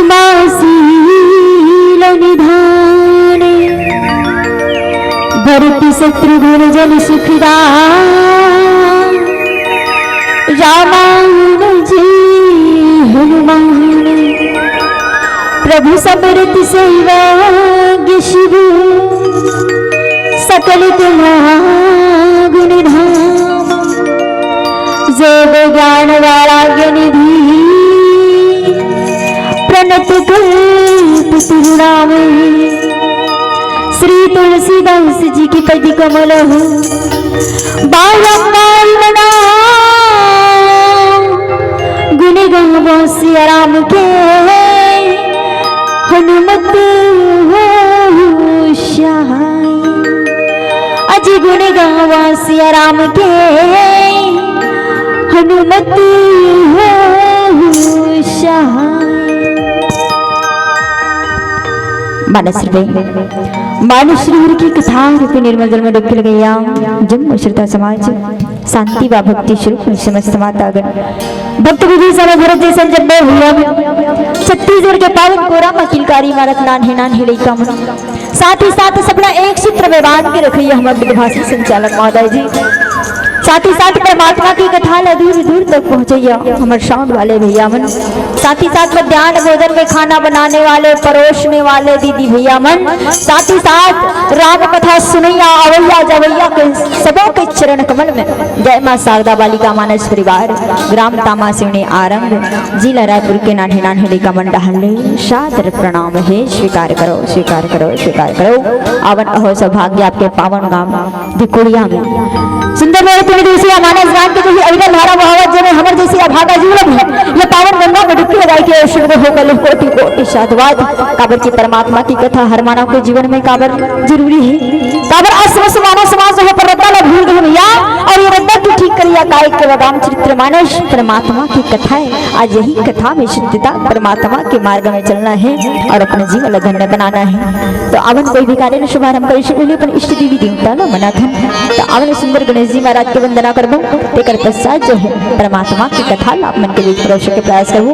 क्षमाशील निधाने भरती शत्रुघ्न जन सुखदान रामायण जी हनुमान प्रभु समृत सैवाग्य शिव सकल गुण धाम जय ज्ञान वाराग्य निधि प्रणत कल्प तिरुनाम श्री तुलसीदास जी की पद कमल हो बारंबार मना गुण गावो सिया राम के हनुमत होशियार अजी गुण गावा सिया राम के हनुमत होशियार। मानसरोवर की कथा रूपी निर्मल जल में डुबकी गया जन्म श्रोता समाज शांति व भक्ति शुरू समस्त मातागण भक्त विधि समय भरत जैसन जब हुआ छत्तीसगढ़ के पावन कोरा किलकारी इमारत नान है लड़का मन साथ ही साथ सपना एक सूत्र में बांध के रखिए हमारे विभाषी संचालक महोदय जी साथ ही साथ परमात्मा की कथा दूर दूर तक पहुँचैया हमारे साउंड वाले भैया मन साथ ही साथ मध्याह्न भोजन में खाना बनाने वाले परोसने वाले दीदी भैया मन साथ ही साथ राम कथा सुनैया अवैया जवैया के सबों के चरण कमल में जय मां शारदा बालिका मानस परिवार ग्राम तामा सिवनी आरंभ जिला रायपुर के नान्हे नान्हे लेका मंडहले सादर प्रणाम है स्वीकार करो स्वीकार करो स्वीकार करो आवन अहो सौभाग्य आपके पावन गांव दिकुड़िया में सुंदर दिवसीय मानस गान के जो अविरल धारा बहावत जने हमर जैसी अभागा जीवन है ये पावन गंगा में डुबकी लगाई के शुभ हो गए कोटि कोटि साधुवाद काबर की परमात्मा की कथा हर मानव के जीवन में काबर जरूरी है काबर असमस मानव समाज हो पर रद्दा ला भूल गए भैया और ये रद्दा की ठीक करिया काय के राम चरित्र मानस परमात्मा की कथा है आज यही कथा में शुद्धता परमात्मा के मार्ग में चलना है और अपने जीवन धन्य बनाना है तो अवन कोई भी कार्य शुभारंभ करे पहले अपन इष्ट देवी देवता ला मनाथन तो अवन सुंदर गणेश जी महाराज के वंदना करबो तेकर पश्चात जो है परमात्मा की कथा आप मन के बीच प्रवेश के प्रयास करबो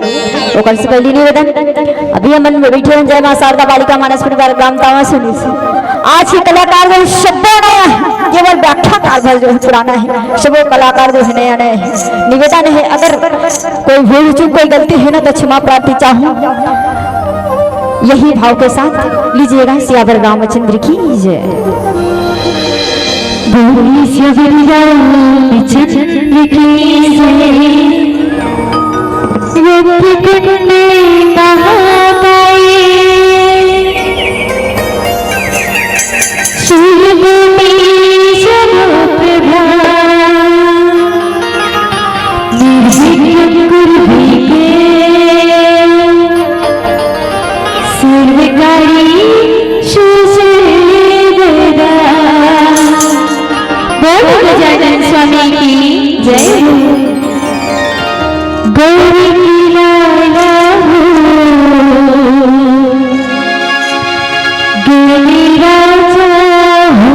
ओकर से पहले निवेदन अभी मन में बैठे हैं जय मां शारदा बालिका मानस परिवार ग्राम तावा सुनी आज के कलाकार जो शब्द नया है केवल व्याख्याकार भर जो है पुराना है सबो कलाकार जो है नया नया है निवेदन है अगर कोई भूल चूक कोई गलती है ना तो क्षमा प्रार्थी चाहूं यही भाव के साथ लीजिएगा सियावर रामचंद्र की जय बोली चंद्र की जय महाकाय शिवभूमि सर्वप्रभा निर्विघ्नं कुरुते सर्वकारी सुसेवदा गजानन स्वामी की जय गौरी की लाला हो गिरी राजा हो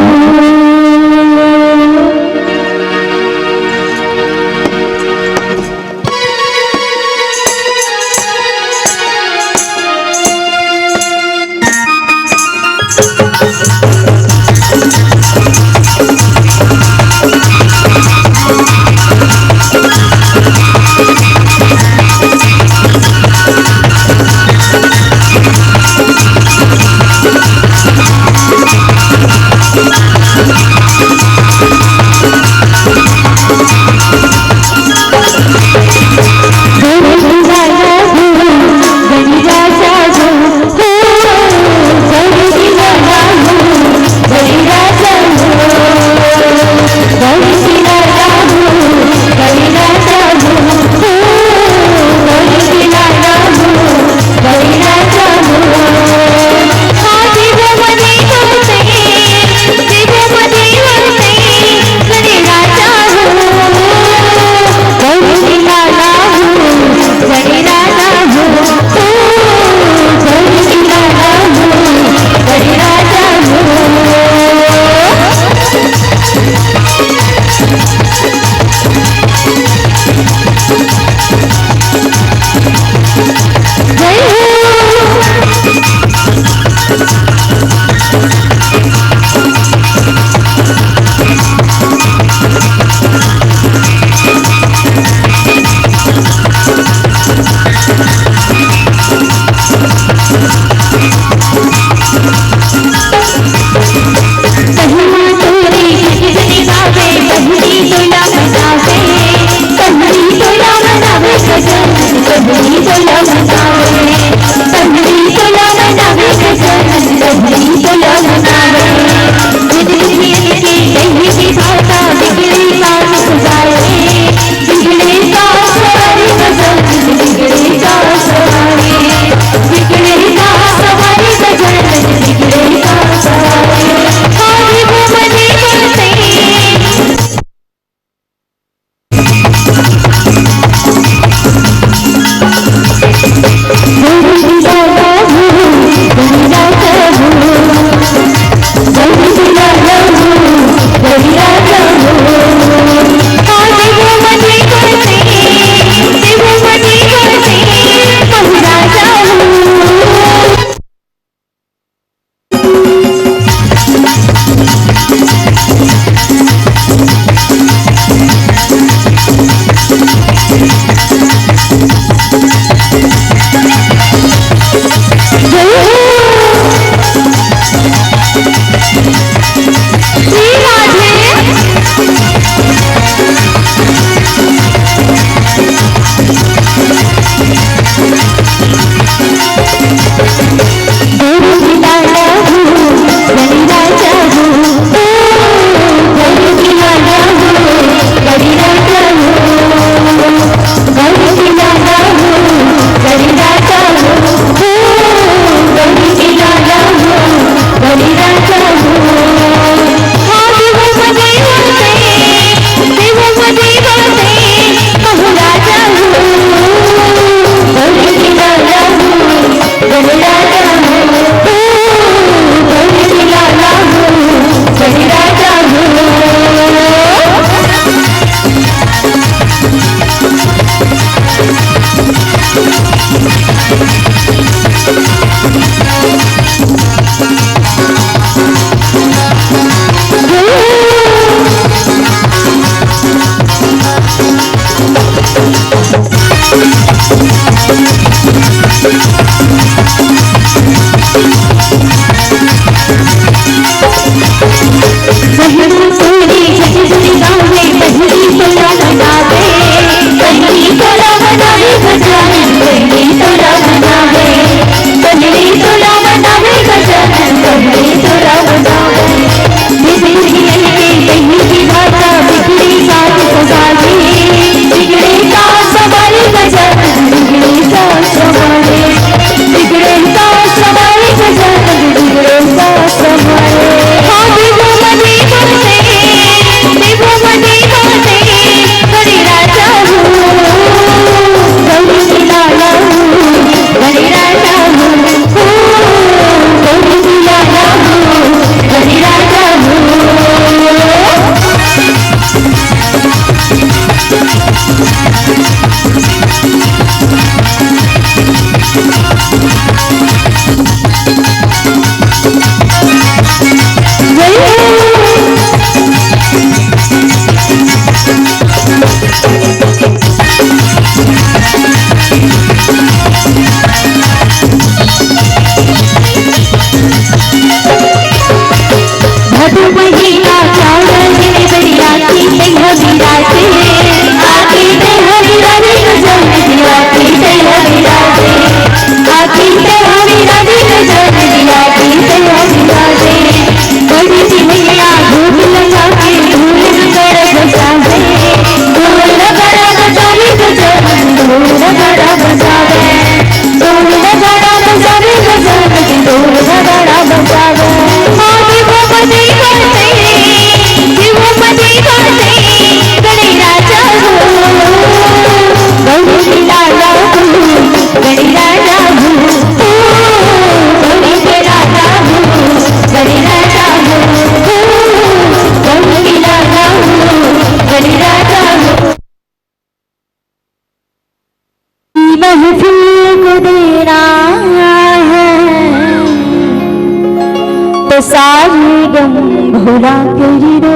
सारी गम भुला कर दो,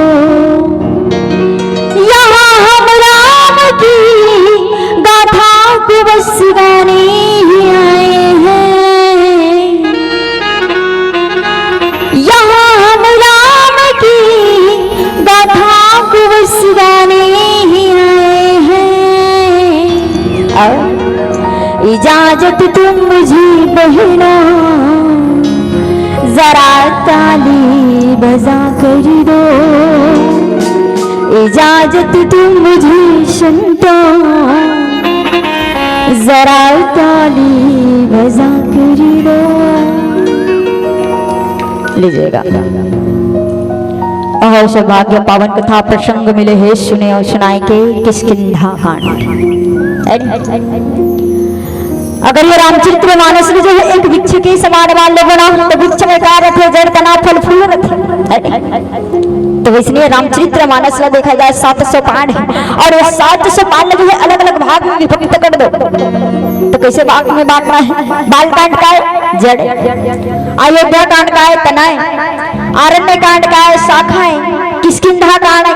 यहाँ हम राम की गाथा को बस गाने ही आए हैं। यहाँ हम राम की गाथा को बस गाने ही आए हैं। अब इजाजत तुम मुझे बहना जरा ताली बजा कर दो, इजाजत तुम मुझे सुनता, जरा ताली बजा कर दो। लीजिएगा और सौभाग्य पावन कथा प्रसंग मिले है सुने और सुनाए के किष्किंधा कांड। अगर ये रामचरित्र मानस में जो है एक वृक्ष के समान मान लो बना तो वृक्ष में क्या रखे जड़ तना फल फूल रखे, तो इसलिए रामचरित्र मानस में देखा जाए 700 पाठ है और वो 700 पाठ जो है अलग अलग भाग में विभक्त कर दो, तो कैसे भाग में बांटना है? बालकांड का है जड़, अयोध्या कांड का है तनाएं, आरण्य कांड का है शाखाएं, किष्किंधा कांड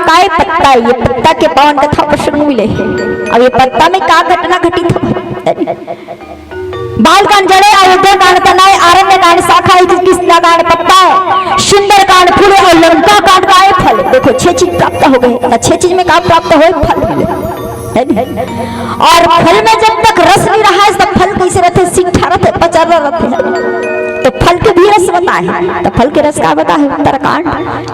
का है पत्ता। ये पत्ता के पावन कथा प्रसंग मिले है। अब ये पत्ता में क्या घटना घटित हो? बालकांड जड़े, अयोध्या कांड तनाएं, आरण्य कांड शाखाएं, किष्किंधा कांड पत्ता है, सुंदर कांड फूल और लंका कांड का है फल। देखो 6 चीज प्राप्त हो गए, 6 चीज में क्या प्राप्त हो? फल मिले। और फल में जब तक रस नहीं रहा है तब फल कैसे रहते? सीठा रहते, पचर रहते। तो फल के भी रस बता है, तो फल के रस का बता है उत्तरकांड,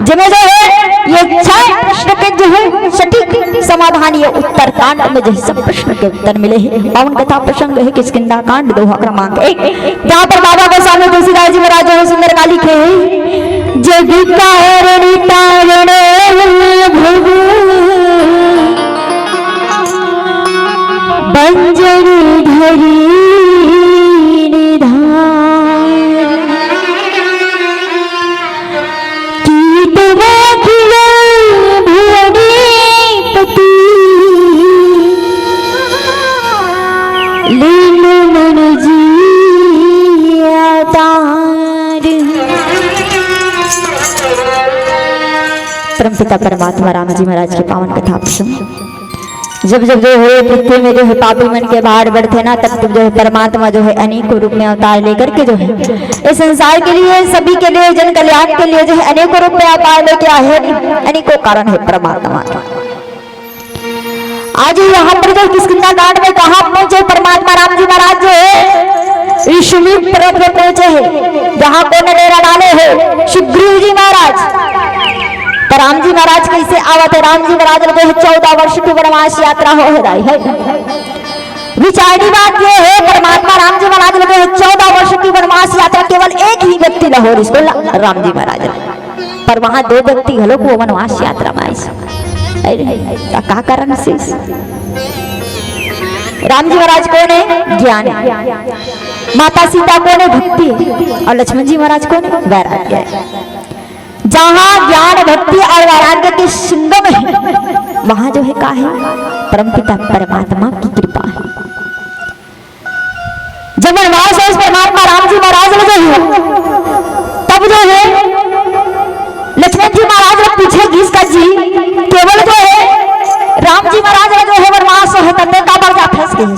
जिसमें जो है ये 6 प्रश्न के जो है सटीक समाधान ये उत्तरकांड में जो सब प्रश्न के उत्तर मिले हैं। पावन कथा प्रसंग है किष्किंधा कांड दोहा क्रमांक 1। यहाँ पर बाबा गोस्वामी तुलसीदास जी महाराज जो सुंदर का लिखे हैं, जग कारण तारण बंजर धरी परमपिता परमात्मा राम जी महाराज की पावन कथा प्रसंग जब जब जो है पृथ्वी में जो है पापी मन के बाहर बढ़ते ना, तब तब जो है परमात्मा जो है अनेकों रूप में अवतार लेकर के जो है इस संसार के लिए, सभी के लिए, जन कल्याण के लिए जो है अनेकों रूप में अवतार लेके आए हैं। अनेकों कारण है परमात्मा का। आज यहाँ पर जो किष्किंधा घाट में कहा पहुंचे परमात्मा राम जी महाराज जो है ऋषि पर्वत में पहुंचे हैं, जहाँ को डेरा डाले है सुग्रीव जी महाराज। तो राम जी महाराज कैसे आवत है? राम जी महाराज जो है 14 वर्ष की वनवास यात्रा हो रही है। विचारनी बात ये है, परमात्मा राम जी महाराज जो है 14 वर्ष की वनवास यात्रा केवल एक ही व्यक्ति लाहौर इसको राम जी महाराज, पर वहां 2 व्यक्ति हलो को वनवास यात्रा में क्या कारण से? राम जी महाराज कौन है? ज्ञान है। माता सीता कौन है? भक्ति। और लक्ष्मण जी महाराज कौन है? वैराग्य। जहां ज्ञान भक्ति और वैराग्य के संगम है, वहां जो है का है? परमपिता परमात्मा की कृपा है। जब वनवास है परमात्मा राम जी महाराज जो है, तब जो है लक्ष्मण जी महाराज ने पूछे घिसका जी केवल जो है राम जी महाराज जो है वनवास है तब का बार जा फंस गए।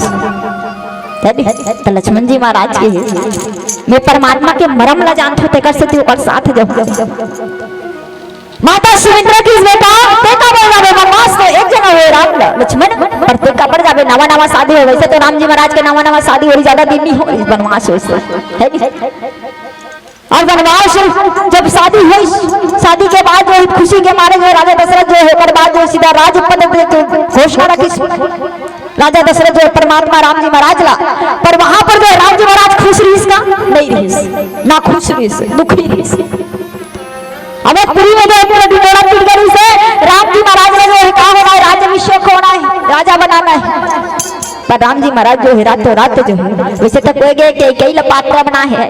तो लक्ष्मण जी महाराज के मैं परमात्मा के मरम ला जानते होते कर सकती और साथ जब माता सुमित्रा की बेटा ते का बढ़ जावे वनवास तो एक जगह हो राम लक्ष्मण पर ते का बढ़ जावे नवा नवा शादी हो। वैसे तो राम जी महाराज के नवा नवा शादी हो ज्यादा दिन नहीं हो वनवास हो और वनवास जब शादी हुई, शादी के बाद जो खुशी के मारे जो राजा दशरथ जो है बाद जो सीधा राजपद घोषणा रखी राजा दशरथ जो परमात्मा राम जी महाराज ला, पर वहां पर जो राम जी महाराज खुश रही इसका नहीं रही, ना खुश रही, दुखी रही। अवधपुरी में जो बिटोरा पीट गई से राम जी महाराज ने जो है कहा होना है राज्याभिषेक होना है, राजा बनाना है। पर राम जी महाराज जो है रातों रात जो है वैसे तो कोई गए कई पात्र बना है,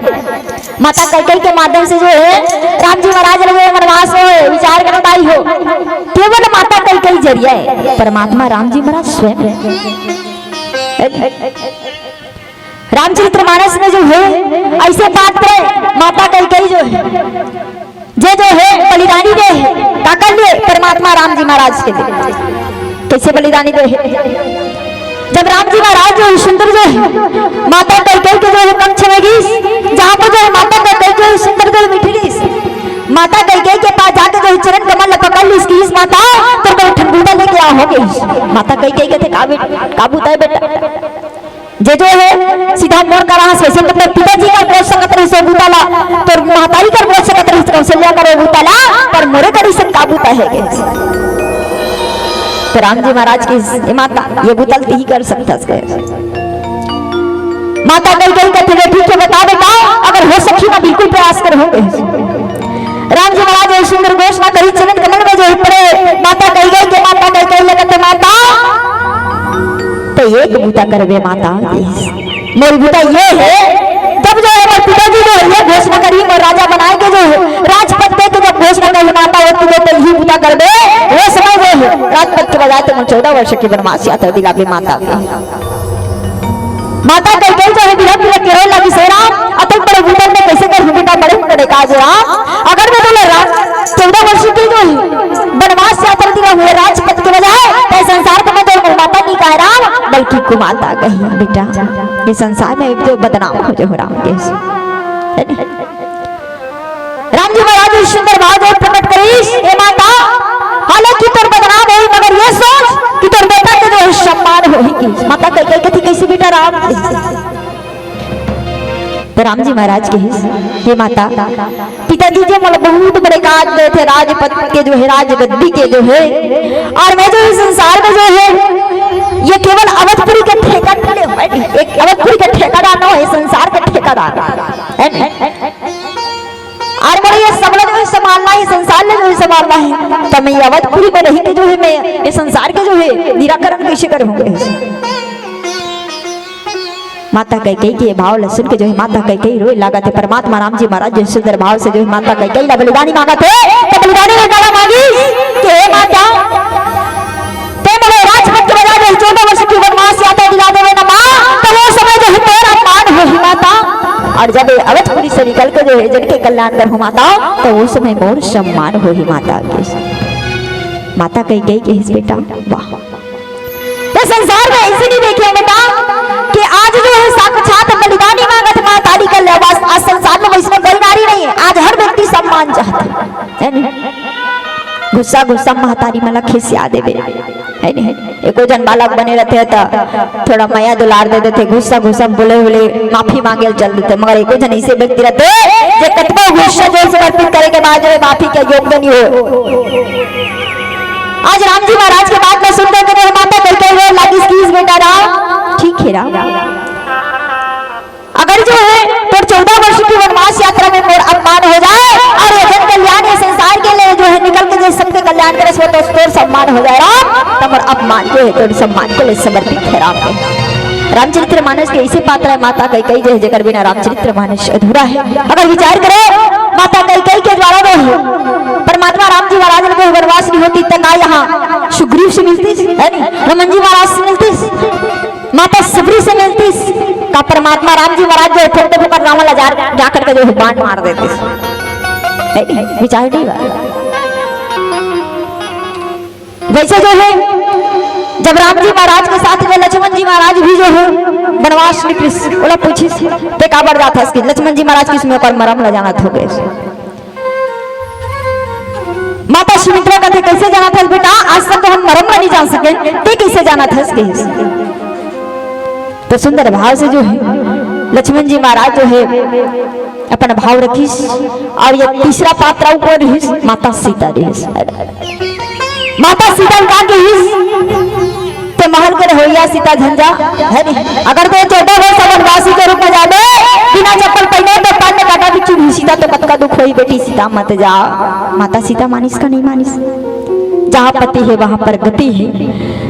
माता कैकेयी के माध्यम से जो है राम जी महाराज ने वनवास हो विचार कर पाई हो, केवल माता कैकेयी जरिया है। परमात्मा राम जी महाराज स्वयं रामचरितमानस में जो है ऐसे पात्र माता कैकेयी जो है जो है बलिदानी दे काकर लिए परमात्मा राम जी महाराज के लिए कैसे बलिदानी दे। जब राम जी महाराज जो सुंदर जो है माता कैकेयी के जो है कक्ष में गई, जहाँ पर जो है माता कैकेयी जो सुंदर जो मिठी रही, माता कैकेयी के पास जाकर जो चरण कमल पकड़ ली इसकी इस माता तो मैं ठंडूदा लेके आ हो गई। माता कैकेयी कहते काबू है बेटा जो है सीधा मोर का रहा से तो पिताजी का बोल सकत रही से बूताला तो महतारी का बोल सकत रही कौशल्या का बूताला पर मोरे कड़ी से काबूता है। तो राम जी महाराज की माता ये बुतल ही कर सकता है। माता कैकेयी कहते हैं ठीक है बता बेटा अगर हो सकी ना बिल्कुल प्रयास करोगे। राम जी महाराज सुंदर घोषणा करी चरण कमल में जो पड़े माता कैकेयी के माता कैकेयी लगते माता तो एक बूता करवे माता मोर बूता ये है जब जो है पिताजी जो है घोषणा करी और राजा बनाएंगे जो है राजपद पे तो जब घोषणा करी माता वो तो ही बूता कर दे वो समय जो है राजपद के बजाय तो 14 वर्ष की वनवास यात्रा दिला भी माता कैकेयी जो है बिलक बिलक के रोए लगी से राम अतल बड़े बूता में कैसे कर बेटा बड़े बड़े काज राम अगर मैं बोले राम 14 वर्ष की जो वनवास यात्रा दिला हुए राजपद के बजाय संसार में तो माता नहीं कह राम बल्कि कुमाता कही बेटा ये संसार में जो बदनाम हो जो राम के राम जी महाराज सुंदर भाव जो प्रकट करीश ए माता हालांकि तोर बदनाम होई मगर ये सोच कि तोर बेटा के जो सम्मान होगी। माता कैकेयी कथी कैसे बेटा राम तो राम जी महाराज के ये माता पिताजी जो मतलब बहुत बड़े काज गए थे राजपद के जो है राजगद्दी के जो है और मैं जो इस संसार में जो है ये केवल अवधपुरी के ठेकेदार एक अवधपुरी के ठेकेदार न है संसार के ठेकेदार और मेरे ये सब जो है संभालना है संसार ने जो है संभालना है तो मैं ये अवधपुरी में रही के जो है मैं ये संसार के जो है निराकरण कैसे करूंगे। माता कैकेयी के भाव सुन के जो है माता कैकेयी रोए लगा थे। परमात्मा राम जी महाराज जो सुंदर भाव से जो है माता कैकेयी ला बलिदानी मांगा थे तो बलिदानी में क्या मांगी कि हे माता ते मुझे राजपद के बजाय 14 वर्ष की वनवास यात्रा दिला देवे ना मां तो वो समय जो है तेरा मान हो ही माता और जब अवधपुरी से निकल के जो है जन के कल्याण कर हो माता तो उस समय मोर सम्मान हो ही माता के माता कैकेयी के बेटा वाह ये संसार में ऐसे नहीं देखे बेटा कि आज जो है साक्षात बलिदानी मांगत मां तारी का लेवास। आज संसार में वैष्णव कोई नारी नहीं है। आज हर व्यक्ति सम्मान चाहता है नहीं। गुस्सा गुस्सा महतारी मला खिसिया देवे है नहीं। एको जन बालक बने रहते तो थोड़ा माया दुलार दे देते, गुस्सा गुस्सा बोले बोले माफी मांगे चल देते। मगर एको जन ऐसे व्यक्ति रहते जे कतबो गुस्सा जो समर्पित करे के बाद जो माफी के योग्य नहीं हो। आज राम जी महाराज के बात में सुनते कि माता कहते हुए लागी स्कीज बेटा राम ठीक है राम, अगर जो है तो 14 वर्ष की वनवास यात्रा में मोर अपमान हो जाए और ये जन कल्याण ये संसार के लिए जो है निकल के जो सबके कल्याण करे सो तो तोर सम्मान हो जाए राम, तब अपमान जो है तो सम्मान के लिए समर्पित है राम के। रामचरितमानस के ऐसे पात्र है माता कैकेयी जो है जगह बिना रामचरितमानस अधूरा है। अगर विचार करो माता कैकेयी के द्वारा जो परमात्मा राम जी महाराज को वनवास नहीं होती तक यहाँ सुग्रीव से मिलती है नहीं, रमन जी महाराज से मिलती, माता सबरी से मिलती का परमात्मा राम जी महाराज जो ठंडे होकर रावण जाकर के जो है बाण मार देते। विचार नहीं वैसे जो है जब राम जी महाराज के साथ में लक्ष्मण जी महाराज भी जो है वनवास निकले बोला पूछी पे काबर जाता इसकी लक्ष्मण जी महाराज किसमें पर मरम ल जाना हो गए। माता सुमित्रा कहते कैसे जाना था बेटा, आज तक तो हम मरम नहीं जान सके, ते कैसे जाना था इसके। तो सुंदर भाव से जो है लक्ष्मण जी महाराज जो है अपना भाव रखी। और ये तीसरा पात्र ऊपर माता सीता रही। माता सीता का तो महल कर होया सीता झंझा है नहीं। अगर तो 14 वर्ष वनवासी के रूप में जावे बिना चप्पल पहने तो पान में काटा बिच्छू भी सीता तो कत का दुख होई बेटी सीता मत जा। माता सीता मानिस का नहीं मानिस, जहाँ पति है वहां पर गति है,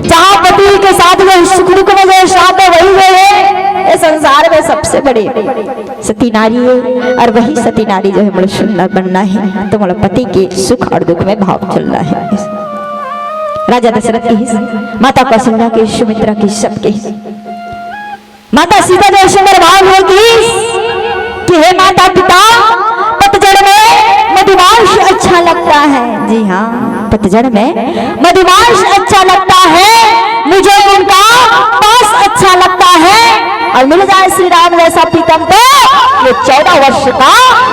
जहाँ पति के साथ जो सुख दुख में जो साथ है वही है। इस संसार में सबसे बड़ी सती नारी है और वही सती नारी जो है बड़ा सुंदर बनना है। तो मतलब पति के सुख और दुख में भाव चलना है। राजा दशरथ की, माता कौशल्या की, सुमित्रा की, सबके माता सीता जो सुंदर भाव है कि हे माता पिता पतझड़ में मधुमांस अच्छा लगता है। जी हाँ, पतझड़ में मधुमांस अच्छा लगता है, मुझे उनका पास अच्छा लगता है और मिल जाए श्री राम जैसा प्रीतम तो ये 14 वर्ष का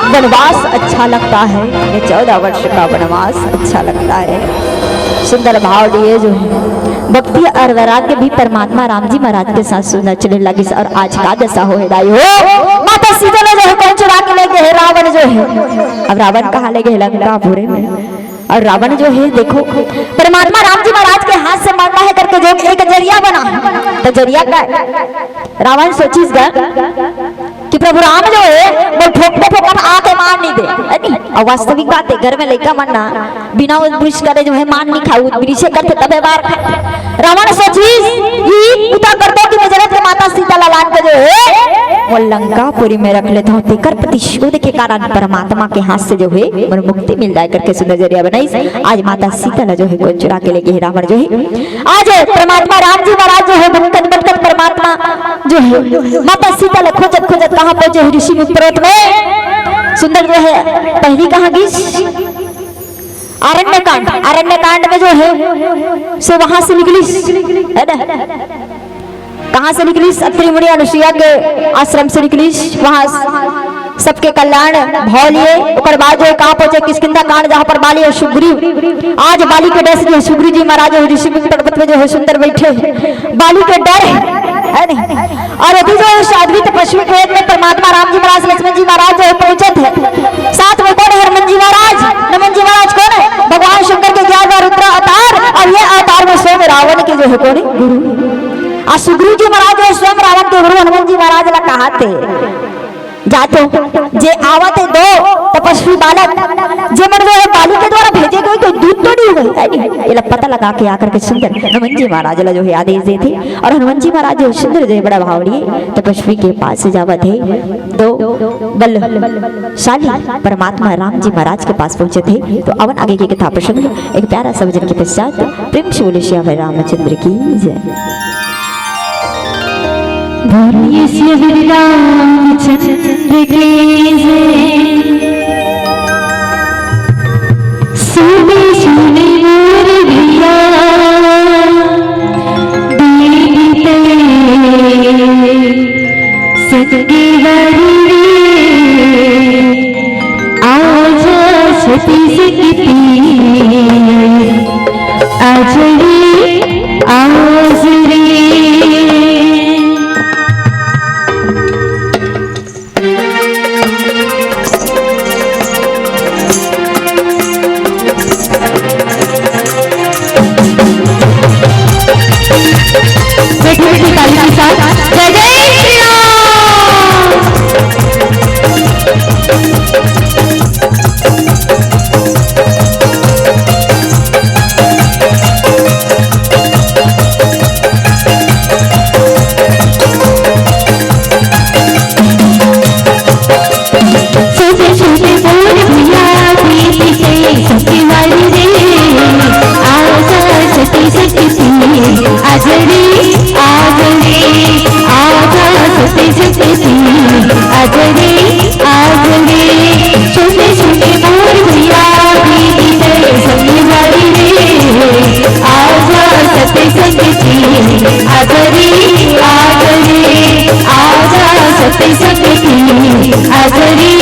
वनवास अच्छा लगता है। ये 14 वर्ष का वनवास अच्छा लगता है। सुंदर भाव दिए जो है भक्ति और वैराग्य भी परमात्मा राम जी महाराज के साथ सुंदर चलने लगी। और आज का दशा हो माता सीता ने जो है कौन चुरा के ले गए रावण जो है। अब रावण कहाँ ले गए लंका पूरे में। और रावण जो है देखो परमात्मा राम जी महाराज के हाथ से मारना है करके जो एक जरिया बना, तो जरिया का रावण सोचिस कि प्रभु राम जो है वो ठोकते ठोकर आके मार नहीं दे। और वास्तविक बात है घर में लड़का मरना बिना उद्देश्य करे जो है मार नहीं खाऊ उद्देश्य से करते तबे बार खाए। रावण सोचिस ये उता कर दो कि मैं जगत के माता सीता लालान के जो है वो लंकापुरी में रख लेता हूँ। तेकर प्रतिशोध के कारण परमात्मा के हाथ से जो है मन मुक्ति मिल जाए करके सुंदर जरिया बनाई। आज माता सीता जो है कौन चुरा के ले गए रावण जो है। आज परमात्मा राम जी महाराज जो है भटकत भटकत परमात्मा जो है माता सीता ने खोजत खोजत कहाँ पहुंचे ऋषि पर्वत में। सुंदर जो है पहली कहाँ गई अरण्य कांड में जो है सो वहां से निकली है ना। कहां से निकली? अत्रि मुनि अनुसुईया के आश्रम से निकली। वहां सबके कल्याण भाव लिए और बाद जो कहां पहुंचे किष्किंधा कांड जहां पर बाली और सुग्रीव आज बाली के डर से सुग्रीव जी महाराज ऋषि पर्वत में जो है सुंदर बैठे बाली के डर है नहीं। और अभी जो साध्वी तपस्वी वेद में परमात्मा राम जी महाराज लक्ष्मण जी महाराज जो है पहुंचे थे। साथ में कौन है? हनुमान जी महाराज। हनुमान जी महाराज कौन है? भगवान शंकर के 11 रुद्र अवतार। और ये अवतार में स्वयं रावण के जो है कौन है? गुरु। और सुग्रीव जी महाराज स्वयं रावण के गुरु हनुमान जी महाराज ला कहा थे जाते जे आवते दो तपस्वी बालक जे मन जो बाली के द्वारा भेजे गए कोई दूध तो नहीं हुई। ये पता लगा के आकर के सुंदर हनुमान जी महाराज ला जो है आदेश दे थे। और हनुमान जी महाराज जो सुंदर जो बड़ा भाव लिए तपस्वी के पास से जावा थे। दो बलशाली परमात्मा राम जी महाराज के पास पहुंचे थे। तो अवन आगे की कथा प्रसंग एक प्यारा सवजन के पश्चात प्रेम से बोले श्याम रामचंद्र की जय। बोलिए श्री रामचंद्र की जय। सुने सुने मोर भैया आज रे छोटे छोटे मोर भैया दीदी तेरे संग वाली रे आजा सत्य संगती आज रे आजा सत्य संगती आज रे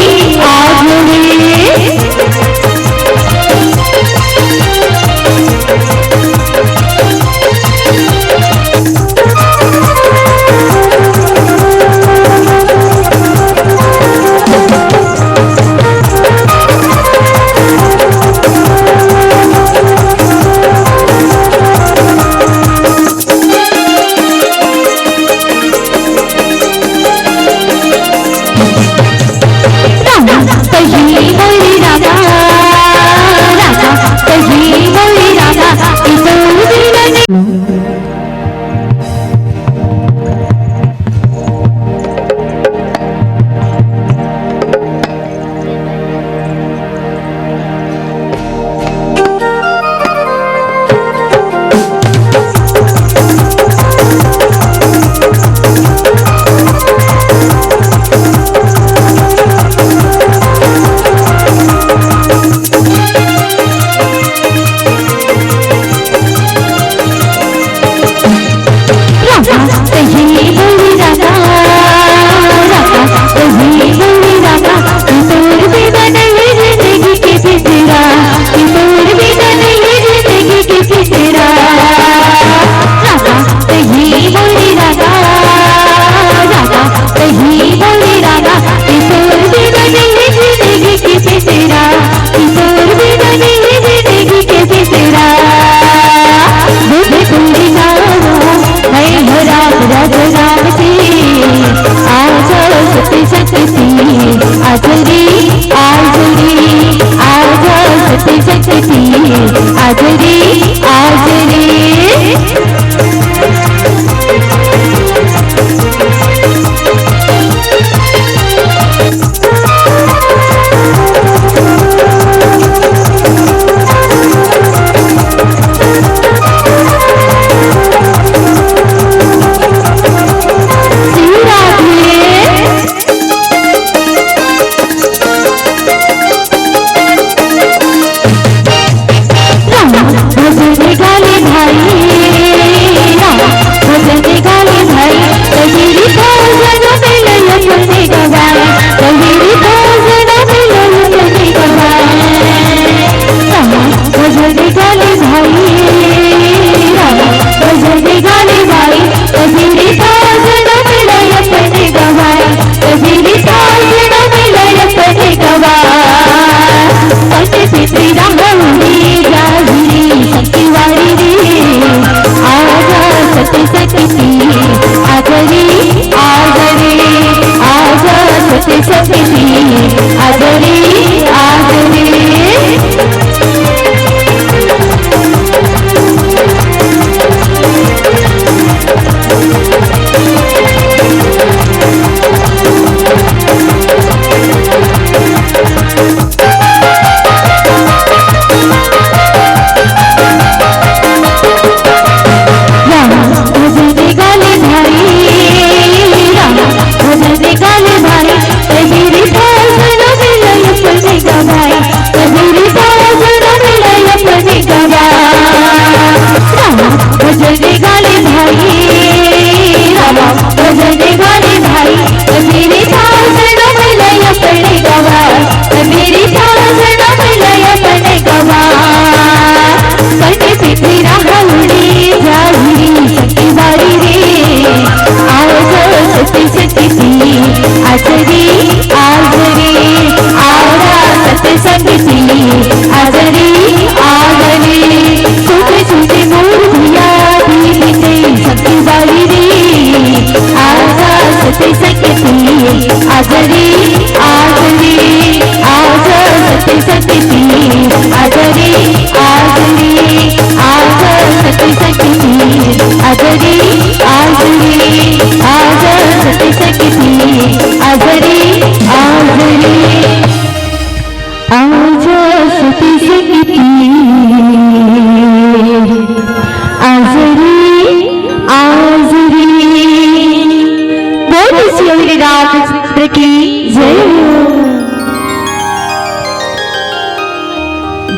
रामचंद्र की जय हो।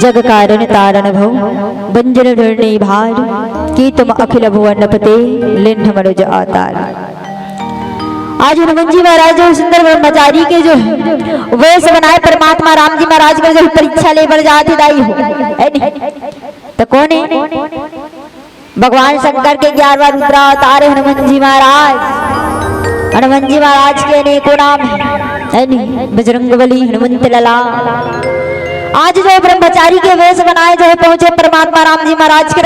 जग कारण तारण भव बंजन धरणी भार की तुम अखिल भुवन पते लिन्ह मनुज अवतार। आज हनुमान जी महाराज जो सुंदर ब्रह्मचारी के जो वेश बनाए परमात्मा राम जी महाराज के जो परीक्षा ले पर जाते दाई हो है नहीं? तो कौन है? भगवान शंकर के 11वां रुद्र अवतार हनुमान जी महाराज। हनुमान जी महाराज के अनेकों नाम है नहीं? बजरंगबली, हनुमंत लला। आज जो ब्रह्मचारी के वेश बनाए जो है पहुंचे परमात्मा राम जी महाराज के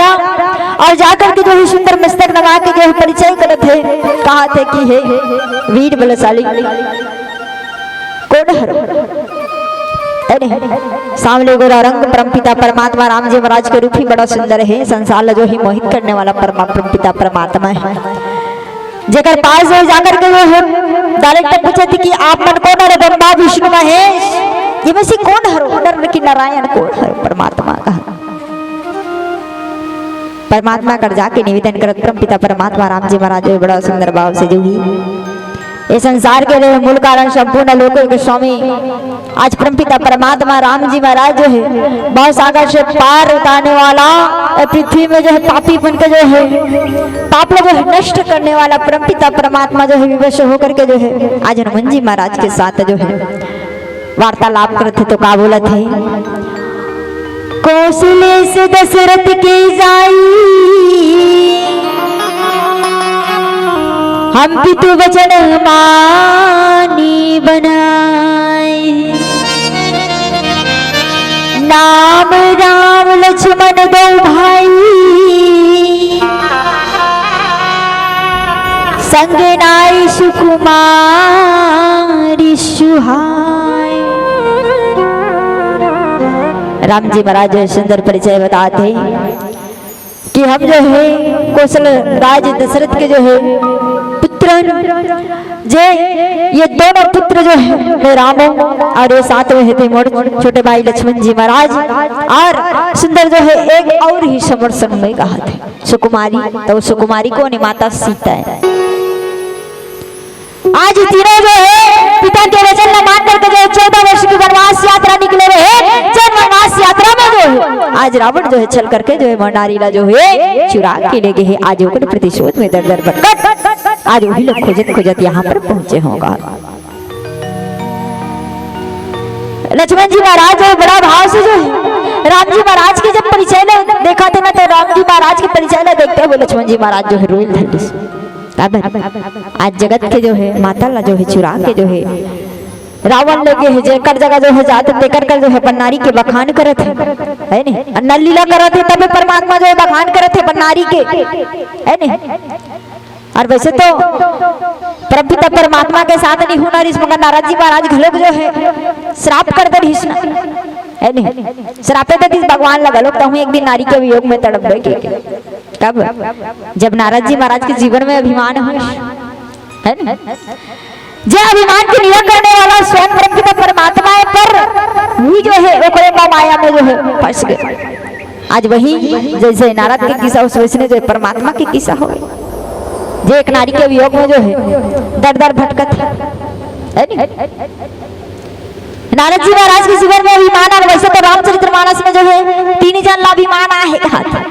और जाकर के जो है सुंदर मस्तक लगा के जो है परिचय करे थे, कहा थे कि हे वीर बलशाली कौन हरो? सामने गोरा रंग परमपिता परमात्मा राम जी महाराज के रूप ही बड़ा सुंदर है। संसार जो ही मोहित करने वाला परमपिता परमात्मा है। जेकर पास जो जाकर के जो है डायरेक्ट पूछे थे कि आप मन कौन हरो? ब्रह्मा विष्णु महेश ये में से कौन हरो? नर की नारायण कौन हरो? परमात्मा का। परमात्मा कर जाके निवेदन करत परमपिता परमात्मा राम जी महाराज बड़ा सुंदर भाव से जो ही ये संसार के लिए मूल कारण संपूर्ण लोकों के स्वामी आज परमपिता परमात्मा राम जी महाराज जो है बहुत सागर से पार उतारने वाला और पृथ्वी में जो है पापी बन के जो है पाप जो है नष्ट करने वाला परमपिता परमात्मा जो है विवश होकर के जो है आज हनुमान जी महाराज के साथ जो है वार्तालाप करते तो का बोला थे? कौशले से दशरथ के जाई हम पितु वचन मानी बनाए नाम राम लक्ष्मण दो भाई संग नाई सुकुमारी सुहाय। राम जी महाराज सुंदर परिचय बताते कि हम जो है कौशल राज दशरथ के जो है जे ये दोनों पुत्र जो है राम और ये साथ में थे मोर छोटे भाई लक्ष्मण जी महाराज और सुंदर जो है एक और ही समर्षण में कहा थे सुकुमारी। तो सुकुमारी को माता सीता है। आज तीनों जो है पिता के वचन न मान करके जो 14 वर्ष की वनवास यात्रा निकले रहे। जब वनवास यात्रा में जो है आज रावण जो है चल करके जो है मंडारीला जो है चुरा के ले गए। आज होकर प्रतिशोध में दर दर भटकत आज वही लोग खोजत खोजत यहाँ पर पहुंचे होगा। लक्ष्मण जी महाराज जो बड़ा भाव से जो है राम जी महाराज के जब परिचय देखा था ना तो राम जी महाराज के परिचय देखते हुए लक्ष्मण जी महाराज जो है रोल धरली। आज जगत के जो है माता ला जो है चुरा के जो है रावण लोग है जेकर जगह जो है जाते देकर कर जो है पन्नारी के बखान करत है नहीं? नल लीला करत है तब परमात्मा जो है बखान करत है पन्नारी के है नहीं? और वैसे तो परमपिता परमात्मा के साथ नहीं होना रिस मगर नारद जी महाराज घलोक जो है श्राप कर दे हिस्ना है नहीं? श्रापे तो भगवान लगा लोग तो एक दिन नारी के वियोग में तड़प गए। कब? जब नारद जी महाराज के जीवन में अभिमान हो है ना? जे अभिमान के नियम करने वाला स्वयं परमपिता परमात्मा है पर वो जो है ओकरे माया में जो है फंस गए। आज वही जैसे नारद के किस्सा उस वैसे जो परमात्मा के किस्सा हो जो एक नारी के वियोग में जो है दर दर भटकत है नारद जी महाराज के जीवन में अभिमान और वैसे तो रामचरितमानस में जो है 3 जन ला अभिमान है कहा था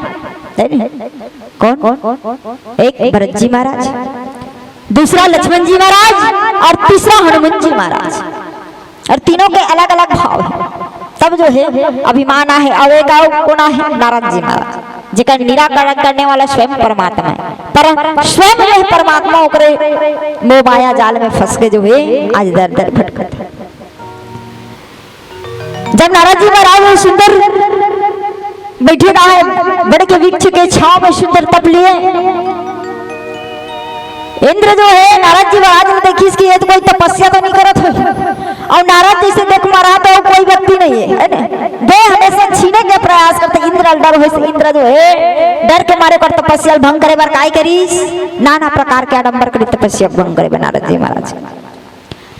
कौन? एक भरत जी महाराज, दूसरा लक्ष्मण जी महाराज और तीसरा हनुमान जी महाराज। और तीनों के अलग अलग भाव है। तब जो है अभिमान है अवेगा कोना है नारद जी महाराज जिका निराकरण करने वाला स्वयं परमात्मा है। पर स्वयं यह परमात्मा ओकरे मोह माया जाल में फंस के जो है आज दर दर भटकत है। जब नारद जी महाराज सुंदर बैठे रहा बड़े के वृक्ष के छांव में सुंदर तप लिए इंद्र जो है नारद जी महाराज ने देखी इसकी ये तो कोई तपस्या तो नहीं करत है और नारद जी से देख मारा तो कोई व्यक्ति नहीं है ना? दे हमेशा छीने के प्रयास करते इंद्र डर हो इंद्र जो है डर के मारे पर तपस्या भंग करे बार काय करीस नाना प्रकार के आडंबर करी तपस्या भंग करे नारद जी महाराज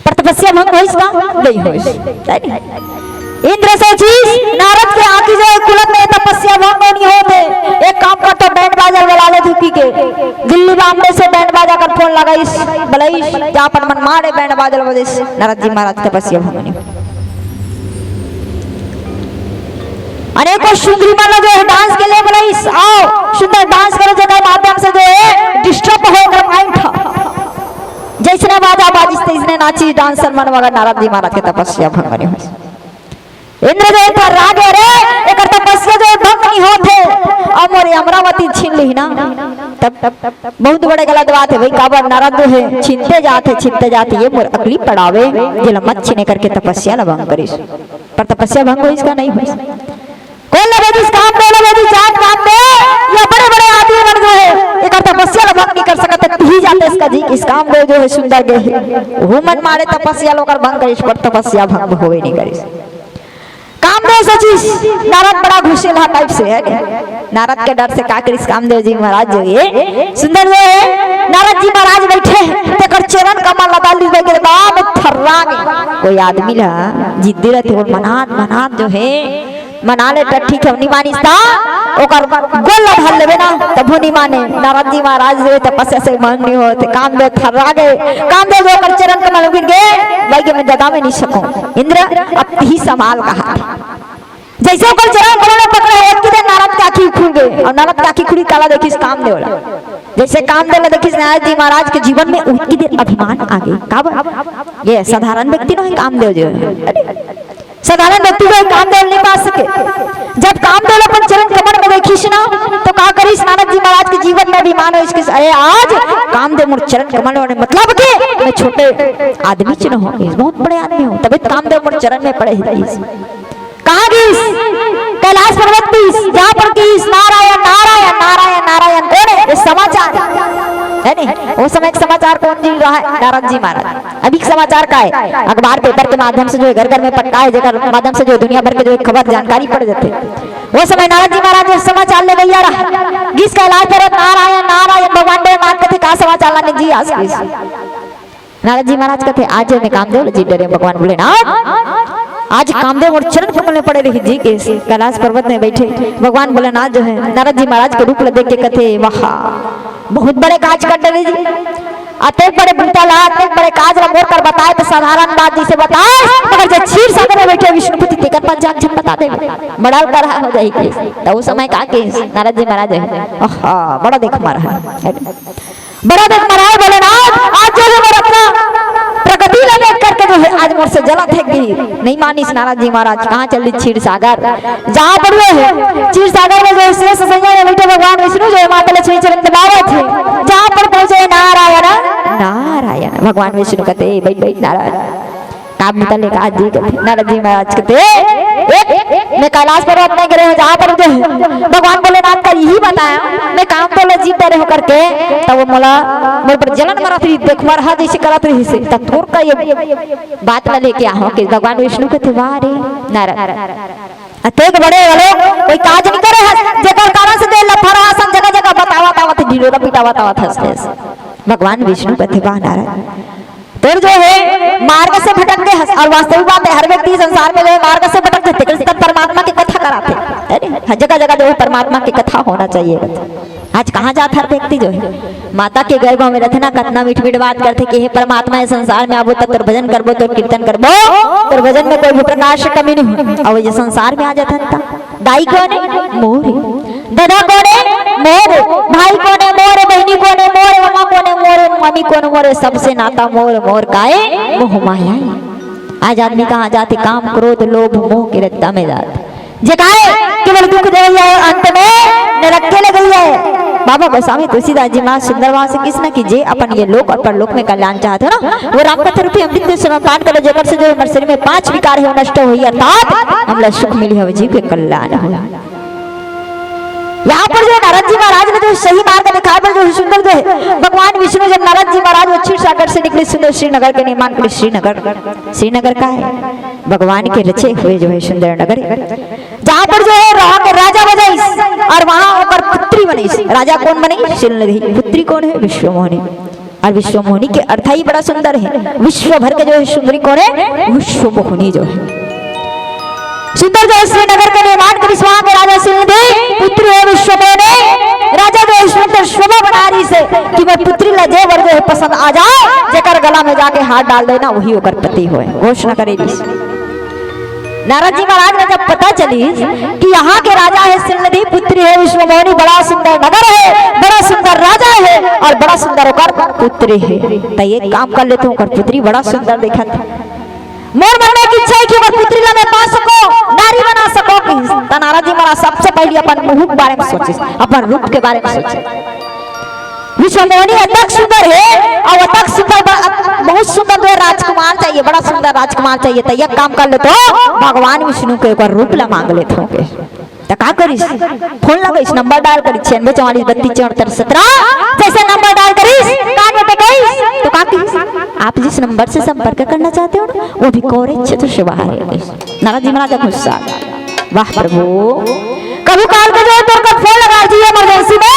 पर तपस्या भंग होइस का नहीं होइस। इंद्र सोचिस नारद के आंखी जो कुलत में तपस्या भंग नहीं होते एक काम कर तो बैंड बाजा बुला ले धुपी के दिल्ली बॉम्बे से बैंड बाजा कर फोन लगाइस बलैस जा पर मन मारे बैंड बाजा बजेस नारद जी महाराज तपस्या भंग नहीं अनेकों सुंदरी माला जो है डांस के लिए बोला आओ सुंदर डांस करो जगह माध्यम से जो है डिस्टर्ब हो माइंड था जैसे बाजा बाजिश तैसने नाची डांसर मन मगर नारद जी महाराज के तपस्या भंग नहीं हुई इंद्र जो था रागे रे एक तपस्या जो भंग नहीं होते अब मोरे अमरावती छीन ली ना तब बहुत बड़े गलत बात है भाई काबर नारद जो है छीनते जाते ये मोर अगली पड़ावे जिला मत छीने करके तपस्या न भंग करिस पर तपस्या भंग हो इसका नहीं हुई कौन लगे जिस काम में लगे जिस जात काम में या बड़े बड़े आदमी बन गए एक तपस्या न भंग नहीं कर सकते ही जाते इसका जी इस काम में जो है सुंदर गए वो मन मारे तपस्या लोकर भंग करिस पर तपस्या भंग होवे नहीं करिस कामदेव सचीस नारद बड़ा घुसेला टाइप से है नारद के डर से का करिस कामदेव जी महाराज जो ये सुंदर जो है नारद जी महाराज बैठे तेकर चरण कमल लगा ली के बाद थर्रा में कोई आदमी ला जिद्दी रहते हो मनात जो है मना ले ठीक है नहीं मानिस था ओकर गोल धर लेबे ना तब नहीं माने नारद जी महाराज जो तपस्या से मान नहीं होते कामदेव थर्रा गए कामदेव जो कर चरण कमल गिर गए भाई के मैं जगह में नहीं सकूं इंद्र अब ही संभाल कहा जैसे ओकर चरण कमल में पकड़े एक दिन नारद की आंखें खुल गई और नारद की आंखें खुली काला देखिस कामदेव ला जैसे कामदेव देखिस नारद जी महाराज के जीवन में उनकी देर अभिमान आ गई काबर ये साधारण व्यक्ति नहीं कामदेव जो साधारण व्यक्ति को कामदेव नहीं पा सके जब कामदेव अपन चरण कमल में देखिस ना तो का करिस नारद जी महाराज के जीवन में अभिमान हो इसके अरे आज कामदेव मोर चरण कमल में मतलब के मैं छोटे आदमी च न हो बहुत बड़े आदमी हूं तभी कामदेव मोर चरण में पड़े ही कहां गिस कैलाश पर्वत पर जहां पर गिस नारायण नारायण नारायण नारायण कौन है ये समाचार है नहीं वो समय समाचार कौन जी रहा है नारद जी महाराज अभी समाचार का है अखबार पेपर के माध्यम से जो घर घर में पटका है जगह माध्यम से जो दुनिया भर के जो खबर जानकारी पड़ जाते वो समय नारद जी महाराज जो समाचार ले गया रहा गिस कैलाश पर्वत नारायण नारायण भगवान देव नाथ कथे का समाचार लाने जी आज नारद जी महाराज कथे आज में कामदेव जी डरे भगवान बोले ना आज कामदेव और चरण कमल में पड़े रही जी के कैलाश पर्वत में बैठे भगवान भोलेनाथ जो है नारद जी महाराज के रूप देख के कथे वाह बहुत बड़े काज कर रहे जी अते बड़े भूतला अते बड़े काज मोर कर बताए तो साधारण बात जैसे बताए मगर जब क्षीर सागर में बैठे विष्णुपति तेकर पंचांग झट बता दे बड़ा कर हो जाई के तो उस समय का के नारद जी महाराज है बड़ा देख मारा बड़ा देख मारा है भोलेनाथ आज जो मेरा अपना प्रगति लगे करके जो है आज मोर से जला फेंक गई नहीं मानी नारद जी महाराज कहाँ चल क्षीर सागर जहाँ पर है क्षीर सागर में जो शेष सैया में बैठे भगवान विष्णु जो है माता लक्ष्मी चरण दबावे थे जहाँ पर पहुंचे नारायण नारायण भगवान विष्णु कहते बैठ बैठ नारायण काम निकल का जी कहते नारद जी महाराज कहते मैं कैलाश पर्वत में गिरे जहाँ पर जो भगवान भोलेनाथ का यही बताया मैं काम तो जीत डरे हो करके तब वो मोला मोर पर जलन मरत रही देख मरहा जैसे करत रही से तब तोर का ये बात ला लेके आओ कि भगवान विष्णु कहते वाह रे नारायण अतेक बड़े वाले कोई काज नहीं करे है जेकर कारण से दे लफड़ा सन जगह जगह बतावा तावत ढीलो पिटावा तावत भगवान विष्णु कहते वाह नारायण तो जो है मार्ग से भटक गए और वास्तविक बात है हर व्यक्ति संसार में जो है मार्ग से भटक जाते कृष्ण परमात्मा की कथा कराते हर जगह जगह जो है परमात्मा की कथा होना चाहिए आज कहाँ जाता हर व्यक्ति जो है माता के गर्भ में रहते ना कतना मीठ मीठ बात करते कि हे परमात्मा इस संसार में आबो तक भजन करबो तो कीर्तन करबो तो भजन में कोई भी प्रकार से कमी नहीं और ये संसार में आ जाता था दाई कौन है मोर दादा कौन है मोर भाई कौन है मोर बहनी कौन है मोर मामा कौन है मोर मम्मी कौन मोर सबसे नाता मोर मोर काए मोह माया आज आदमी कहाँ जाते काम क्रोध लोभ मोह के रत्ता में जाते जगाए केवल दुख दे अंत में नरक के लग गई है बाबा गोस्वामी तुलसीदास जी महाराज सुंदरवान से किसना की जे अपन ये लोक और परलोक में कल्याण चाहते हो ना वो राम कथा रूपी अमृत में समर्पण करो जेकर से जो हमारे शरीर में 5 विकार है नष्ट हुई अर्थात हमला सुख मिली है जीव के कल्याण हो यहाँ पर जो नारद जी महाराज ने जो सही मार्ग दिखाया पर जो सुंदर जो है भगवान विष्णु जब नारद जी महाराज वो क्षीर सागर से निकले सुंदर श्रीनगर के निर्माण के श्रीनगर का है भगवान के रचे हुए जो है सुंदर नगर जहाँ पर जो है रहा के राजा बजाई और वहाँ होकर पुत्री बनी राजा कौन बनी शिलनगी पुत्री कौन है विश्वमोहिनी और विश्वमोहिनी के अर्थ ही बड़ा सुंदर है विश्व भर के जो है सुंदरी कौन है विश्वमोहिनी जो है सुंदर जो श्रीनगर का निर्माण कर वहां के राजा सिंहदेव पुत्र है विश्वमोहिनी राजा जो सुंदर शोभा बना रही से कि मैं पुत्री ला जे वर्ग पसंद आ जाए जेकर गला में जाके हाथ डाल देना वही होकर पति होए घोषणा करे नारद जी महाराज ने जब पता चली कि यहाँ के राजा है सिलनिधि पुत्री है विश्वमोहिनी, बड़ा सुंदर नगर है, बड़ा सुंदर राजा है और बड़ा सुंदर होकर पुत्री है, तो ये काम कर लेते होकर पुत्री बड़ा सुंदर देखा था। मोर मरने की इच्छा है कि वह पुत्री ला मैं पा सको, नारी बना सको। तो नारद जी महाराज सबसे पहले अपन मुंह के बारे में सोचे, अपन रूप के बारे में सोचे। विश्वमोहिनी अतक सुंदर है और अतक सुंदर बहुत सुंदर जो राजकुमार चाहिए, बड़ा सुंदर राजकुमार चाहिए। तो यह काम कर ले तो भगवान विष्णु के एक रूप ला मांग लेते होंगे। तो का करिस, फोन लगाइस, नंबर डायल करिस 96 44 32 74 17। जैसे नंबर डायल करिस कान में टेकाइस तो का करिस, आप जिस नंबर से संपर्क करना चाहते हो वो भी कोरे क्षेत्र से बाहर है। नारद जी महाराज गुस्सा, वाह प्रभु, कभी काल के जो तो फोन लगा दिए इमरजेंसी में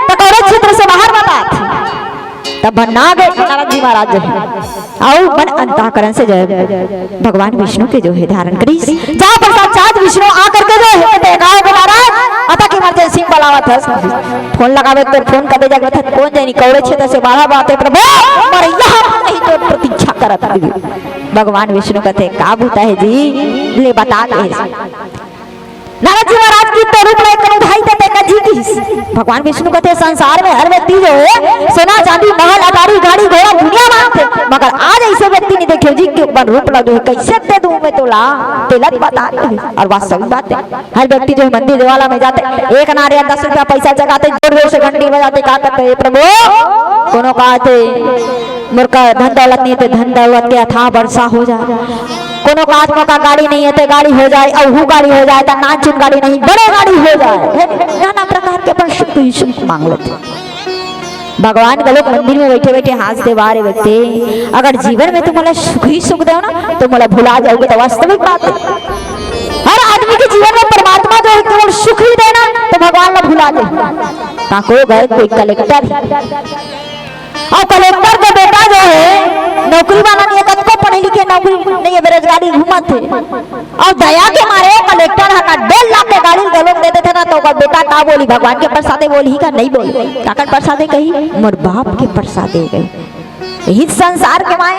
तो कोरे क्षेत्र से बाहर बता तब बना गए नारद जी महाराज जो है और मन अंतःकरण से जो है भगवान विष्णु के जो है धारण करी, जहाँ पर साक्षात विष्णु आकर के जो है देखाओ के महाराज अतः की इमरजेंसी बुलावा था। फोन लगावे तो फोन कर दे जाकर था, कौन जानी कौड़े क्षेत्र से बाहर बात है प्रभु, और यहाँ नहीं तो प्रतीक्षा करत भगवान विष्णु कहते काबूता है जी, ले बता दे। नारद जी महाराज की तो रूप लेकर उठाई देते जी की। भगवान विष्णु कहते संसार में हर व्यक्ति जो है सोना चांदी महल अटारी गाड़ी घोड़ा दुनिया मांगते, मगर आज ऐसे व्यक्ति नहीं देखे जी के ऊपर रूप लगे कैसे दे दूं मैं तोला, तेलत बता। और वास्तविक बात है, हर व्यक्ति जो है मंदिर देवाला में जाते एक नारियल 10 रुपया पैसा जगाते, जोर जोर से घंटी बजाते, कहा करते प्रभु कोनो कहते मुर्का धन दौलत नहीं है तो धन दौलत के अथाह वर्षा हो जाए, कोनो काज मौका गाड़ी नहीं है तो गाड़ी हो जाए, और वो गाड़ी हो जाए तो नाचुन गाड़ी नहीं बड़े गाड़ी हो जाए, नाना प्रकार के अपन सुख ही सुख मांग लेते। भगवान के लोग मंदिर में बैठे बैठे हाथ से बारे व्यक्ति अगर जीवन में तुम्हारा सुख ही सुख दो ना तो मला भुला जाओगे, तो वास्तविक बात है हर आदमी के जीवन में परमात्मा जो है केवल सुख ही देना तो भगवान ने भुला दे। कोई गए कोई कलेक्टर और कलेक्टर का बेटा जो है नौकरी वाला नहीं है, कब पढ़े लिखे नौकरी नहीं है, बेरोजगारी घूमत थे और दया के मारे कलेक्टर है ना 1.5 लाख के गाड़ी के लोग देते थे ना, तो बेटा का बोली भगवान के प्रसादे बोली का नहीं बोली, काकर प्रसादे कही मोर बाप के प्रसादे गई। यही संसार के माए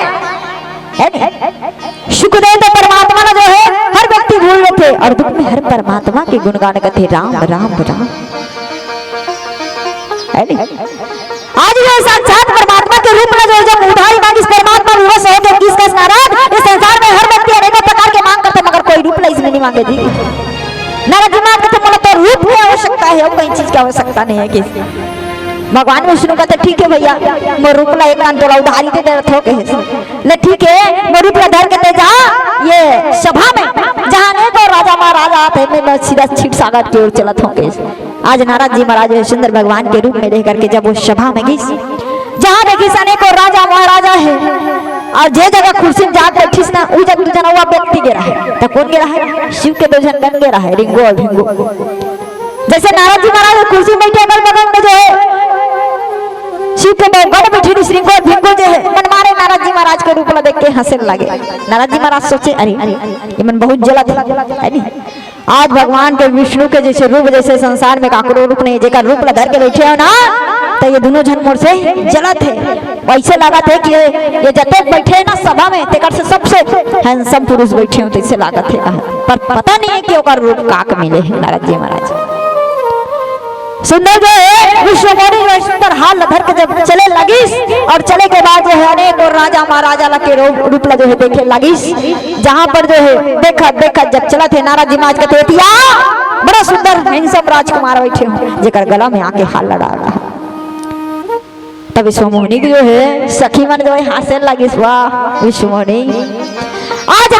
सुख दे तो परमात्मा ना जो है हर व्यक्ति भूल रहे थे और दुख में हर परमात्मा के गुणगान करते राम राम राम। आज ये साक्षात परमात्मा के रूप में जो जब उठाई मांग इस परमात्मा विवश हो गए किसका नाराज, इस संसार में हर व्यक्ति अनेकों प्रकार के मांग करते मगर कोई रूप इसमें नहीं मांगे जी। नारद जी मांगते तो तो रूप की आवश्यकता है और कई चीज की आवश्यकता नहीं है किसी। भगवान विष्णु कहते ठीक है भैया मैं रूप ला एक तोला उधारी दे देते हो ले, ठीक है मैं रूप ला धर के दे जा ये सभा में जहाँ नहीं तो राजा महाराजा आते मैं सीधा क्षीर सागर की ओर चला था। आज नारद जी महाराज सुंदर भगवान के रूप में रह करके जब वो सभा में गई जहाँ देखी सने को राजा महाराजा है और जे जगह कुर्सी में जाकर बैठीस ना उस जगह जना हुआ व्यक्ति गिरा है, तो कौन गिरा है? शिव के 2 जन गन गिरा है, रिंगो और भिंगो। जैसे नारद जी महाराज कुर्सी बैठे अगल बगल में जो है शिव के गढ़ बैठी रिंगो और भिंगो जो है मन मारे नारद जी महाराज के रूप में देख के हंसने लगे। नारद जी महाराज सोचे अरे ये मन बहुत जलत है, आज भगवान के विष्णु के जैसे रूप जैसे संसार में काकरो रूप नहीं, जेकर रूप ला धर के बैठे हो ना तो ये दोनों जन मोर से जलत है। वैसे लगा थे कि ये जते बैठे है ना सभा में तेकर से सबसे हैंडसम पुरुष बैठे हो, तो इससे लागत है पर पता नहीं है कि ओकर रूप काक मिले है। नारद जी महाराज सुंदर जो है विश्वमोहिनी सुंदर हाल धर के जब चले लगी और चले के बाद जो है अनेक और राजा महाराजा के रूप जो है देखे लगी, जहाँ पर जो है देखा देखा जब चला थे नारद जी महाराज कहते बड़ा सुंदर हैंडसम राजकुमार बैठे हो जेकर गला में आके हाल लड़ा रहा। तब विश्वमोहिनी की जो है सखी मन जो है हाथ लगी विश्वमोहिनी आज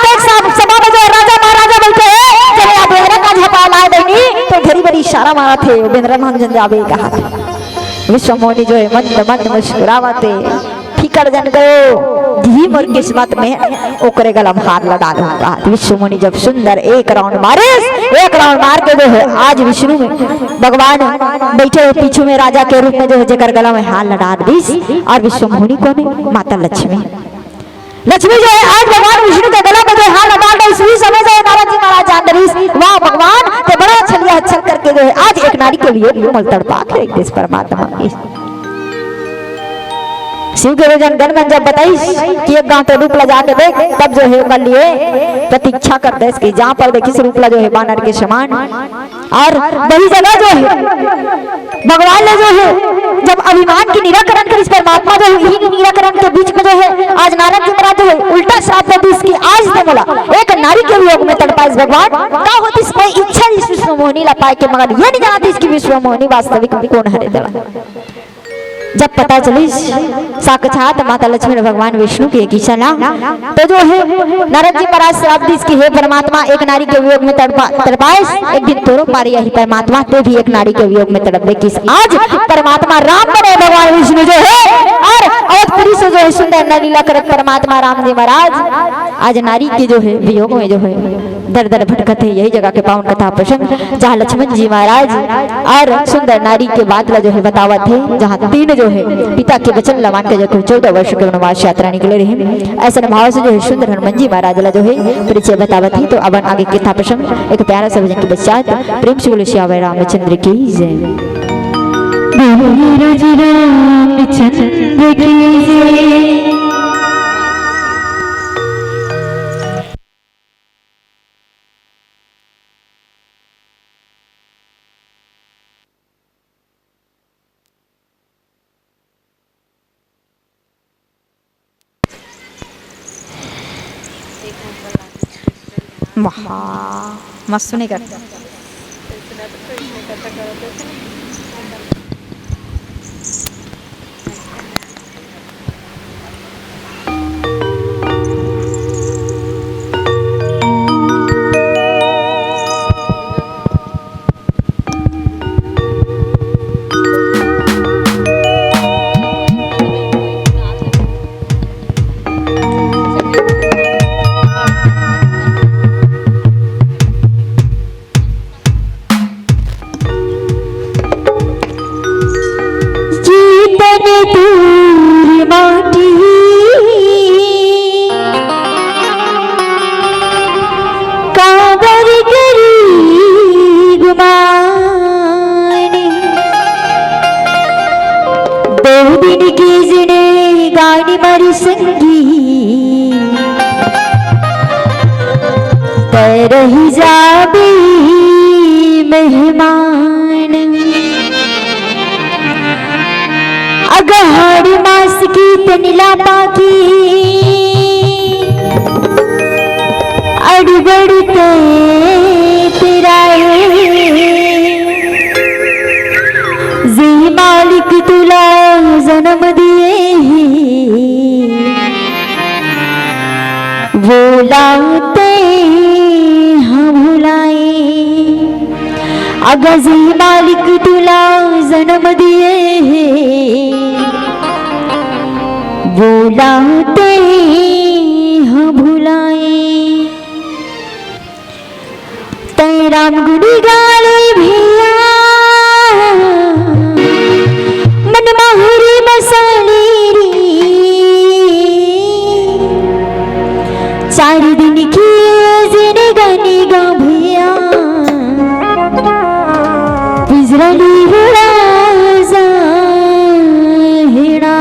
सभा में जो राजा महाराजा बैठे हैं चले आप बेंद्रा का झपा लाए देनी तो घरी बड़ी इशारा मारा थे बेंद्रा मंजन जावे कहा था। विश्वमोहिनी जो है मंद मंद मुस्कुरावते फिकर जन गयो धी मोर किस्मत में ओकरे गला में हाथ लगा रहा। विश्वमोहिनी जब सुंदर एक राउंड मार के जो है आज विष्णु में भगवान बैठे हुए पीछू में राजा के रूप में जो है जेकर गला में हाथ लगा दी और विश्वमोहिनी को माता लक्ष्मी जो है आज भगवान विष्णु के गला में जो हाथ लगा दी। इसी समय से नारद जी महाराज जान रही वाह भगवान के बड़ा छलिया छल करके जो है आज एक नारी के लिए कोमल तड़पा के एक देश परमात्मा की शिव के रोजन गणगण जब बताई कि एक गांव तो रूपला जाके देख, तब जो है कर लिए प्रतीक्षा कर दे इसकी, जहाँ पर देखी से रूपला जो है बानर के समान। और वही जगह जो है भगवान ने जो है जब अभिमान की निराकरण कर इस परमात्मा जो है यही निराकरण के बीच में जो है आज नारद जी महाराज जो है उल्टा श्राप देती इसकी आज से बोला एक नारी के वियोग में तड़पा इस भगवान का होती इसमें इच्छा इस विश्व मोहिनी ला पाए के, मगर ये नहीं जानती इसकी विश्व मोहिनी वास्तविक कौन हरे दला। जब पता चली साक्षात माता लक्ष्मी और भगवान विष्णु की एक ईशा तो जो है नारद जी महाराज श्राप दी इसकी, हे परमात्मा एक नारी के वियोग में तड़पाए एक दिन तोरो पारी यही परमात्मा तो भी एक नारी के वियोग में तड़प दे। किस आज परमात्मा राम बने भगवान विष्णु जो है और अवधपुरी से जो है सुंदर लीला करत परमात्मा राम जी महाराज आज नारी के जो है वियोग में जो है दर दर भटकत है। यही जगह के पावन कथा प्रसंग जहाँ लक्ष्मण जी महाराज और सुंदर नारी के बात जो है बतावत है, जहाँ तीन जो है पिता के वचन लमान के जो 14 वर्ष के वनवास यात्रा निकले रहे, ऐसे भाव से जो है सुंदर हनुमान जी महाराज जो है परिचय बतावत है। तो अब आगे कथा प्रसंग एक प्यारा सा भजन के पश्चात प्रेम से बोले श्याम रामचंद्र की जय। रामचंद्र की जय। मस्त नहीं करता रही जाबी मेहमान अगहाड़ मास की तनिला पाकी अड़बड़ते तिराए जी मालिक तुला जन्म दिए बोलाते अगजी मालिक तुला जन्म दिए बुलाते हाँ भुलाए तै राम गुड़ी गाले भैया मन माहुरी मसाली चार दिन की जिंदगानी गा भैया पिजरली हुआ जाहिरा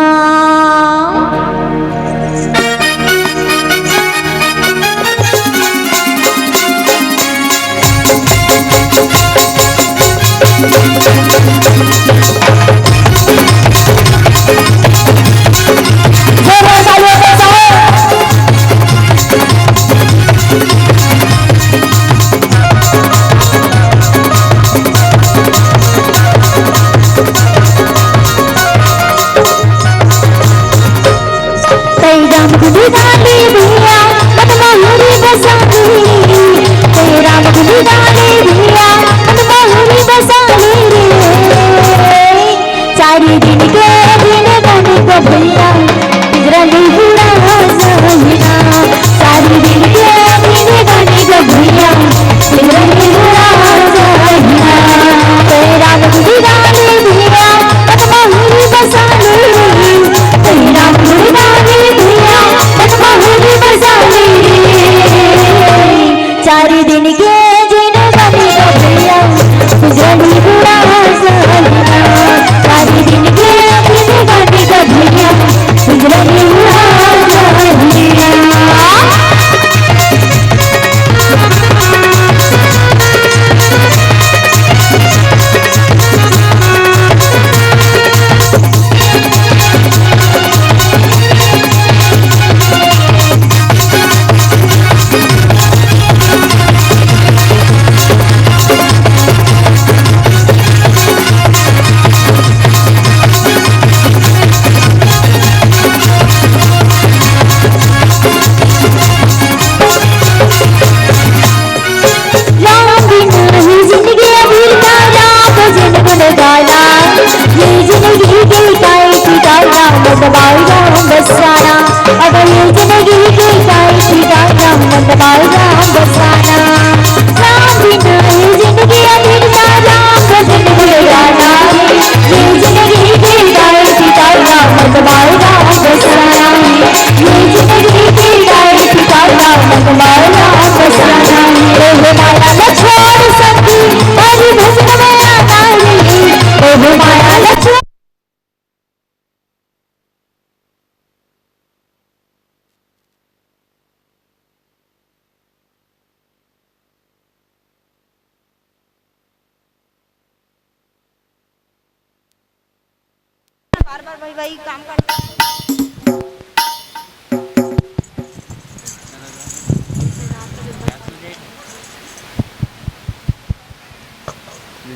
मतवाल राम बसाना। अगर ये जिंदगी की गाय थी गाना मतवाल राम बसाना। राम बिना ये जिंदगी अधूरा राम भजन भूल जाना। ये जिंदगी की गाय थी गाना मतवाल राम बसाना। ये जिंदगी की गाय थी गाना मतवाल राम बसाना। ओह माया न छोड़ सकी हरि भजन में आना रे। ओह माया न छोड़ बार बार वही काम करता है।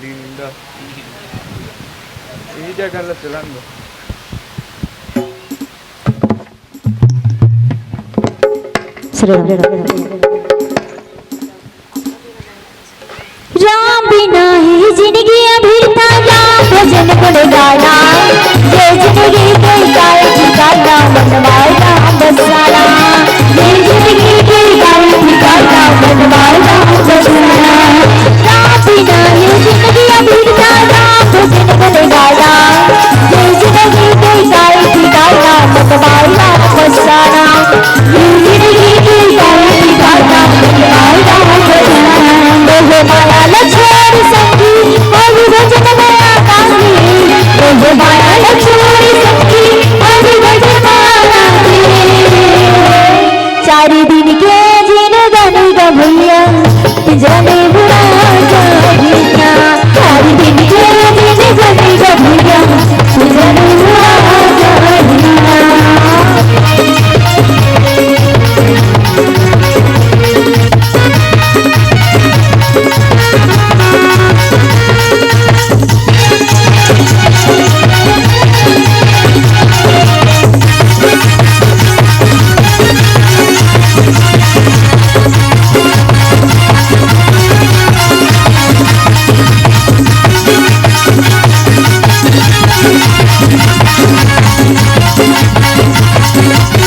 Linda. Ini dia akan jalan loh. Ram बिना ही जिंदगी अभिरता राम भजन गुण गाना। ये जिंदगी के गाय की गाना मनवाल राम बसाना। ये जिंदगी के गाय की गाना मनवाल राम बसाना। राम बिना ही जिंदगी अभिरता राम भजन गुण गाना। ये जिंदगी के गाय की गाना मनवाल राम बसाना। ये जिंदगी के गाय की गाना मनवाल राम बसाना। ओह माया न छोड़ सकी हरि भजन में आना रे। ओह माया न छोड़ सकी हरि भजन में आना रे। चारि दिन के जिंदगानी का भैया पिंजरा में बुरा जागीना। चारि दिन के जिंदगानी का भैया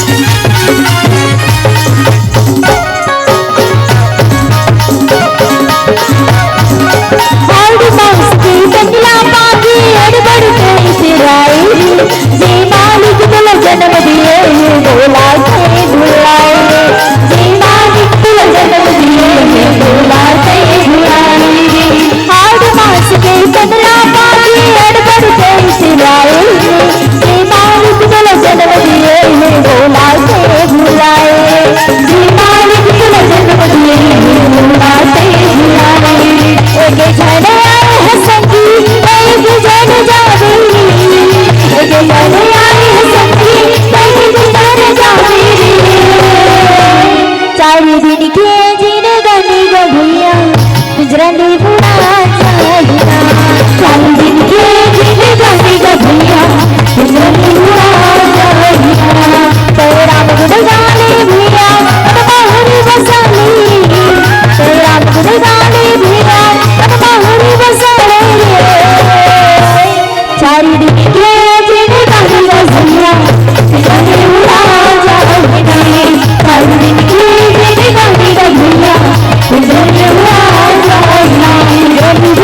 पिंजरा में बुरा जागीना।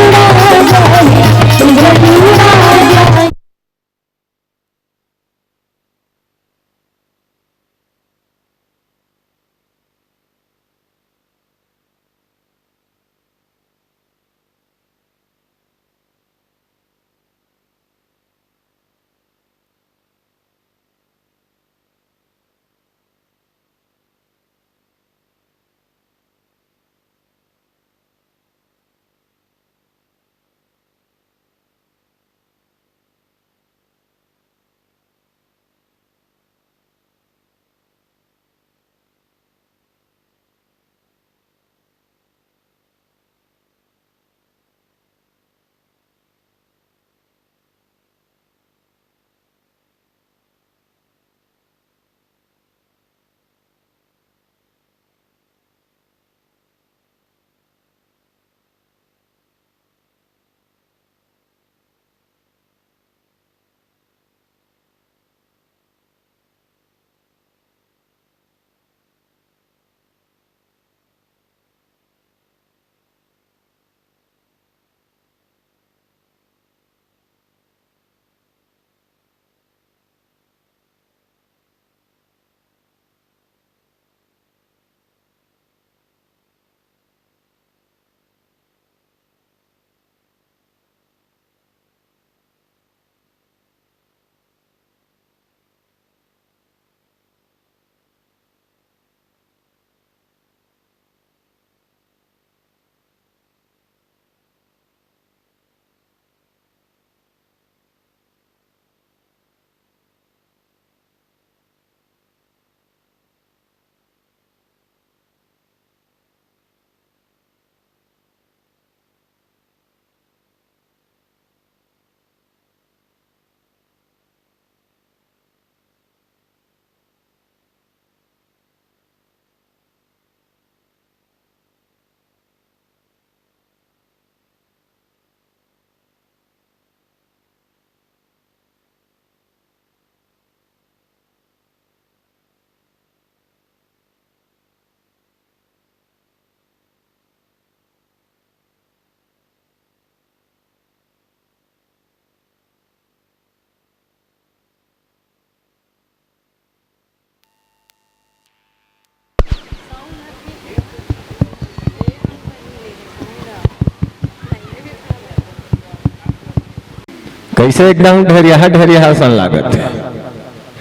कैसे एकदम ढेरिया सन लागत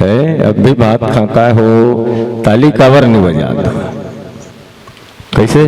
है अब भी बात खाका हो ताली कावर नहीं बजा कैसे